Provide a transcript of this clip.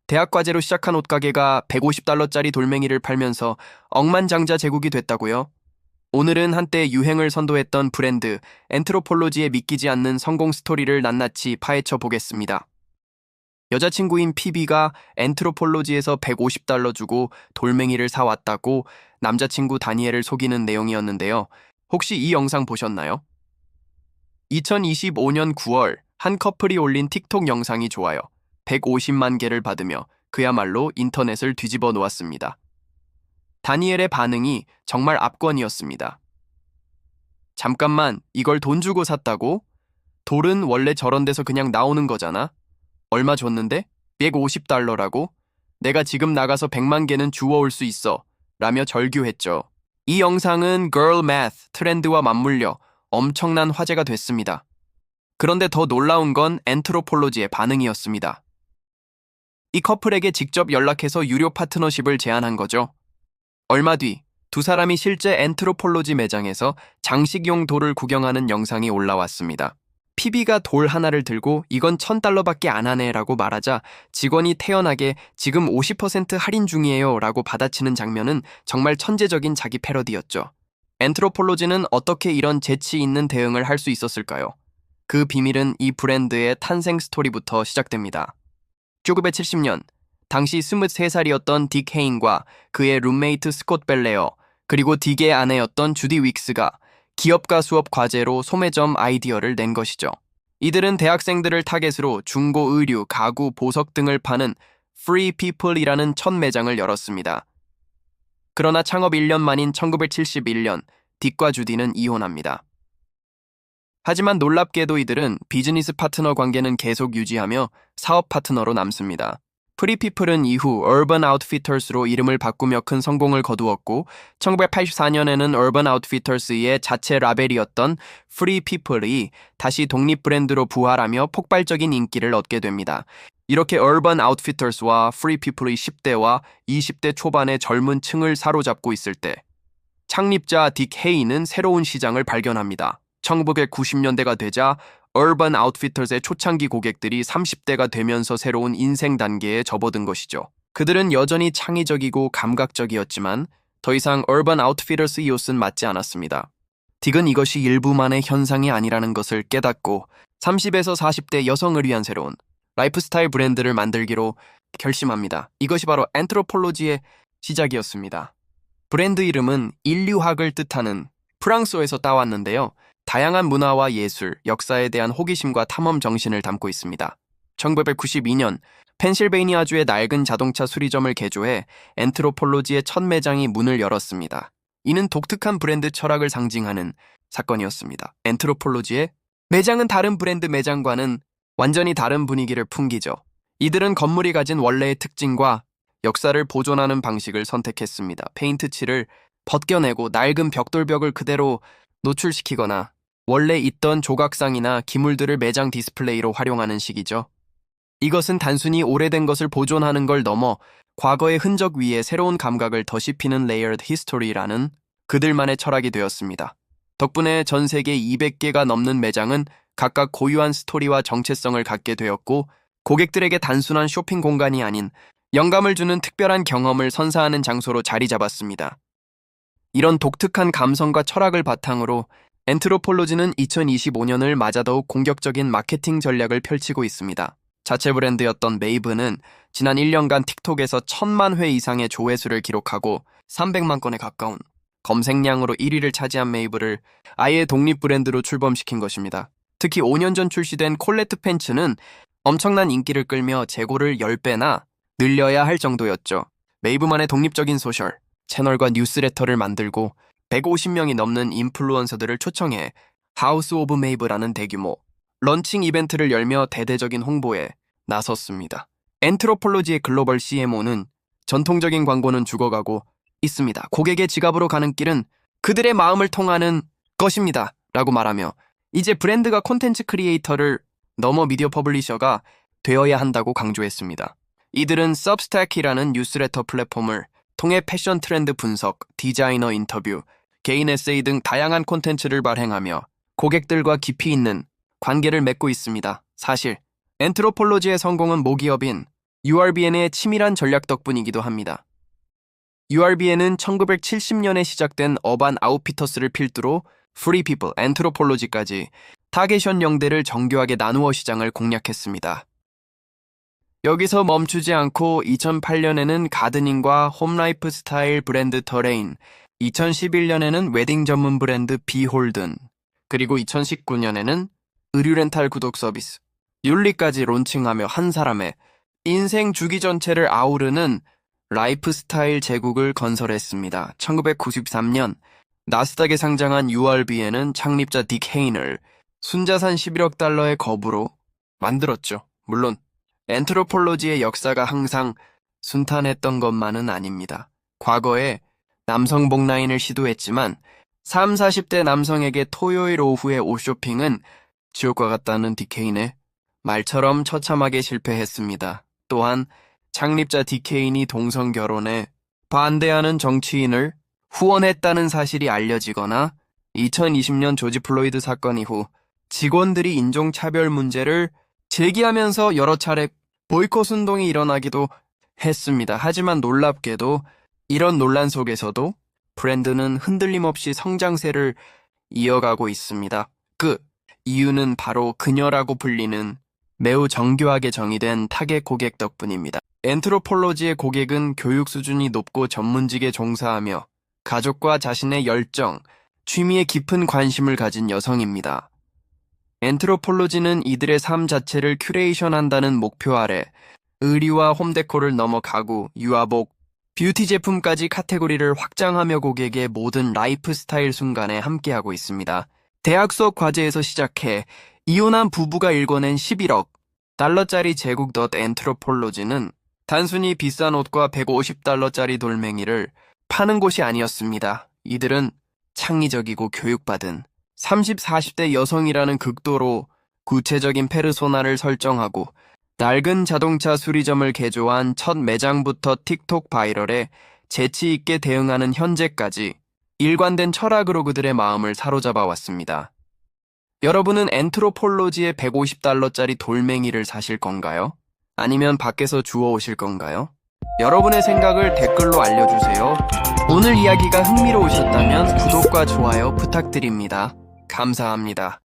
대학 과제로 시작한 옷가게가 $150짜리 돌멩이를 팔면서 억만장자 제국이 됐다고요? 오늘은 한때 유행을 선도했던 브랜드 엔트로폴로지에 믿기지 않는 성공 스토리를 낱낱이 파헤쳐 보겠습니다. 여자친구인 피비가 엔트로폴로지에서 $150 주고 돌멩이를 사왔다고 남자친구 다니엘을 속이는 내용이었는데요. 혹시 이 영상 보셨나요? 2025년 9월 한 커플이 올린 틱톡 영상이 좋아요 150만 개를 받으며 그야말로 인터넷을 뒤집어 놓았습니다. 다니엘의 반응이 정말 압권이었습니다. 잠깐만, 이걸 돈 주고 샀다고? 돌은 원래 저런 데서 그냥 나오는 거잖아? 얼마 줬는데? $150라고? 내가 지금 나가서 100만 개는 주워올 수 있어. 라며 절규했죠. 이 영상은 Girl Math 트렌드와 맞물려 엄청난 화제가 됐습니다. 그런데 더 놀라운 건 엔트로폴로지의 반응이었습니다. 이 커플에게 직접 연락해서 유료 파트너십을 제안한 거죠. 얼마 뒤 두 사람이 실제 엔트로폴로지 매장에서 장식용 돌을 구경하는 영상이 올라왔습니다. 피비가 돌 하나를 들고 이건 $1000밖에 안 하네 라고 말하자 직원이 태연하게 지금 50% 할인 중이에요 라고 받아치는 장면은 정말 천재적인 자기 패러디였죠. 엔트로폴로지는 어떻게 이런 재치 있는 대응을 할 수 있었을까요? 그 비밀은 이 브랜드의 탄생 스토리부터 시작됩니다. 1970년, 당시 23살이었던 딕 헤인과 그의 룸메이트 스콧 벨레어, 그리고 딕의 아내였던 주디 윅스가 기업가 수업 과제로 소매점 아이디어를 낸 것이죠. 이들은 대학생들을 타겟으로 중고 의류, 가구, 보석 등을 파는 Free People이라는 첫 매장을 열었습니다. 그러나 창업 1년 만인 1971년, 딕과 주디는 이혼합니다. 하지만 놀랍게도 이들은 비즈니스 파트너 관계는 계속 유지하며 사업 파트너로 남습니다. 프리피플은 이후 얼번 아웃피터스로 이름을 바꾸며 큰 성공을 거두었고 1984년에는 얼번 아웃피터스의 자체 라벨이었던 프리피플이 다시 독립 브랜드로 부활하며 폭발적인 인기를 얻게 됩니다. 이렇게 얼번 아웃피터스와 프리피플이 10대와 20대 초반의 젊은 층을 사로잡고 있을 때 창립자 딕 헤이는 새로운 시장을 발견합니다. 1990년대가 되자 얼번 아웃피터스의 초창기 고객들이 30대가 되면서 새로운 인생 단계에 접어든 것이죠. 그들은 여전히 창의적이고 감각적이었지만 더 이상 얼번 아웃피터스 이옷은 맞지 않았습니다. 딕은 이것이 일부만의 현상이 아니라는 것을 깨닫고 30에서 40대 여성을 위한 새로운 라이프스타일 브랜드를 만들기로 결심합니다. 이것이 바로 엔트로폴로지의 시작이었습니다. 브랜드 이름은 인류학을 뜻하는 프랑스어에서 따왔는데요. 다양한 문화와 예술, 역사에 대한 호기심과 탐험 정신을 담고 있습니다. 1992년 펜실베이니아주의 낡은 자동차 수리점을 개조해 엔트로폴로지의 첫 매장이 문을 열었습니다. 이는 독특한 브랜드 철학을 상징하는 사건이었습니다. 엔트로폴로지의 매장은 다른 브랜드 매장과는 완전히 다른 분위기를 풍기죠. 이들은 건물이 가진 원래의 특징과 역사를 보존하는 방식을 선택했습니다. 페인트 칠을 벗겨내고 낡은 벽돌벽을 그대로 노출시키거나 원래 있던 조각상이나 기물들을 매장 디스플레이로 활용하는 식이죠. 이것은 단순히 오래된 것을 보존하는 걸 넘어 과거의 흔적 위에 새로운 감각을 더 씹히는 레이어드 히스토리라는 그들만의 철학이 되었습니다. 덕분에 전 세계 200개가 넘는 매장은 각각 고유한 스토리와 정체성을 갖게 되었고 고객들에게 단순한 쇼핑 공간이 아닌 영감을 주는 특별한 경험을 선사하는 장소로 자리 잡았습니다. 이런 독특한 감성과 철학을 바탕으로 엔트로폴로지는 2025년을 맞아 더욱 공격적인 마케팅 전략을 펼치고 있습니다. 자체 브랜드였던 메이브는 지난 1년간 틱톡에서 1000만 회 이상의 조회수를 기록하고 300만 건에 가까운 검색량으로 1위를 차지한 메이브를 아예 독립 브랜드로 출범시킨 것입니다. 특히 5년 전 출시된 콜레트 팬츠는 엄청난 인기를 끌며 재고를 10배나 늘려야 할 정도였죠. 메이브만의 독립적인 소셜, 채널과 뉴스레터를 만들고 150명이 넘는 인플루언서들을 초청해 하우스 오브 메이브라는 대규모 런칭 이벤트를 열며 대대적인 홍보에 나섰습니다. 엔트로폴로지의 글로벌 CMO는 전통적인 광고는 죽어가고 있습니다. 고객의 지갑으로 가는 길은 그들의 마음을 통하는 것입니다. 라고 말하며 이제 브랜드가 콘텐츠 크리에이터를 넘어 미디어 퍼블리셔가 되어야 한다고 강조했습니다. 이들은 Substack이라는 뉴스레터 플랫폼을 통해 패션 트렌드 분석, 디자이너 인터뷰, 개인 에세이 등 다양한 콘텐츠를 발행하며 고객들과 깊이 있는 관계를 맺고 있습니다. 사실 엔트로폴로지의 성공은 모기업인 URBN의 치밀한 전략 덕분이기도 합니다. URBN은 1970년에 시작된 어반 아웃피터스를 필두로 프리 피플, 엔트로폴로지까지 타겟션 영대를 정교하게 나누어 시장을 공략했습니다. 여기서 멈추지 않고 2008년에는 가드닝과 홈라이프 스타일 브랜드 터레인, 2011년에는 웨딩 전문 브랜드 비홀든, 그리고 2019년에는 의류 렌탈 구독 서비스 율리까지 론칭하며 한 사람의 인생 주기 전체를 아우르는 라이프스타일 제국을 건설했습니다. 1993년 나스닥에 상장한 URBN은 창립자 딕 헤인을 순자산 11억 달러의 거부로 만들었죠. 물론 엔트로폴로지의 역사가 항상 순탄했던 것만은 아닙니다. 과거에 남성복 라인을 시도했지만 30, 40대 남성에게 토요일 오후의 옷쇼핑은 지옥과 같다는 딕헤인의 말처럼 처참하게 실패했습니다. 또한 창립자 딕헤인이 동성 결혼에 반대하는 정치인을 후원했다는 사실이 알려지거나 2020년 조지 플로이드 사건 이후 직원들이 인종차별 문제를 제기하면서 여러 차례 보이콧 운동이 일어나기도 했습니다. 하지만 놀랍게도 이런 논란 속에서도 브랜드는 흔들림 없이 성장세를 이어가고 있습니다. 그 이유는 바로 그녀라고 불리는 매우 정교하게 정의된 타겟 고객 덕분입니다. 엔트로폴로지의 고객은 교육 수준이 높고 전문직에 종사하며 가족과 자신의 열정, 취미에 깊은 관심을 가진 여성입니다. 엔트로폴로지는 이들의 삶 자체를 큐레이션한다는 목표 아래 의류와 홈데코를 넘어 가구, 유아복, 뷰티 제품까지 카테고리를 확장하며 고객의 모든 라이프 스타일 순간에 함께하고 있습니다. 대학 수업 과제에서 시작해 이혼한 부부가 일궈낸 11억 달러짜리 제국 엔트로폴로지는 단순히 비싼 옷과 150달러짜리 돌멩이를 파는 곳이 아니었습니다. 이들은 창의적이고 교육받은 30, 40대 여성이라는 극도로 구체적인 페르소나를 설정하고 낡은 자동차 수리점을 개조한 첫 매장부터 틱톡 바이럴에 재치 있게 대응하는 현재까지 일관된 철학으로 그들의 마음을 사로잡아 왔습니다. 여러분은 엔트로폴로지의 150달러짜리 돌멩이를 사실 건가요? 아니면 밖에서 주워 오실 건가요? 여러분의 생각을 댓글로 알려주세요. 오늘 이야기가 흥미로우셨다면 구독과 좋아요 부탁드립니다. 감사합니다.